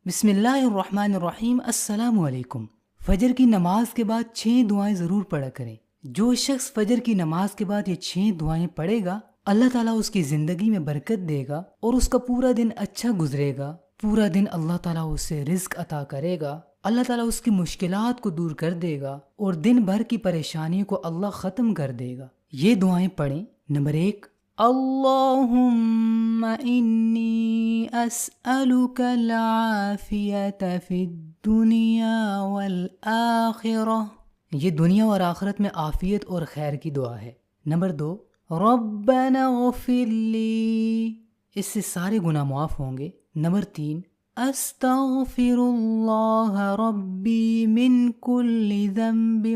بسم اللہ الرحمن الرحیم۔ السلام علیکم۔ فجر کی نماز کے بعد 6 دعائیں ضرور پڑھا کریں۔ جو شخص فجر کی نماز کے بعد یہ 6 دعائیں پڑھے گا، اللہ تعالیٰ اس کی زندگی میں برکت دے گا اور اس کا پورا دن اچھا گزرے گا۔ پورا دن اللہ تعالیٰ اسے رزق عطا کرے گا، اللہ تعالیٰ اس کی مشکلات کو دور کر دے گا اور دن بھر کی پریشانیوں کو اللہ ختم کر دے گا۔ یہ دعائیں پڑھیں۔ نمبر 1، اللہم انی اسألک العافیت فی الدنیا والآخرہ۔ یہ دنیا اور آخرت میں عافیت اور خیر کی دعا ہے۔ نمبر 2، ربنا اغفر لی، اس سے سارے گناہ معاف ہوں گے۔ نمبر 3، استغفر اللہ ربی من کل ذنب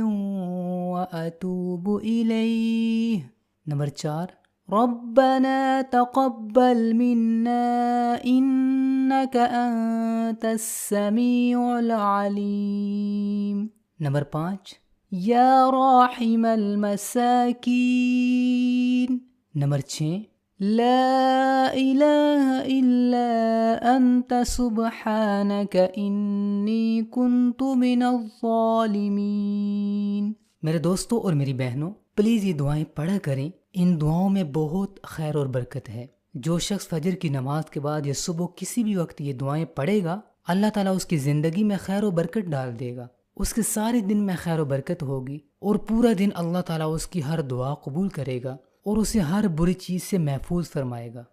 واتوب الیہ۔ نمبر 4، ربنا تقبل منا انك انت السميع العليم۔ نمبر 5، یا راحم المساکین۔ نمبر 6، لا الہ الا انت سبحانک انی کنت من الظالمین۔ میرے دوستوں اور میری بہنوں، پلیز یہ دعائیں پڑھا کریں۔ ان دعاؤں میں بہت خیر اور برکت ہے۔ جو شخص فجر کی نماز کے بعد یا صبح کسی بھی وقت یہ دعائیں پڑھے گا، اللہ تعالیٰ اس کی زندگی میں خیر و برکت ڈال دے گا۔ اس کے سارے دن میں خیر و برکت ہوگی اور پورا دن اللہ تعالیٰ اس کی ہر دعا قبول کرے گا اور اسے ہر بری چیز سے محفوظ فرمائے گا۔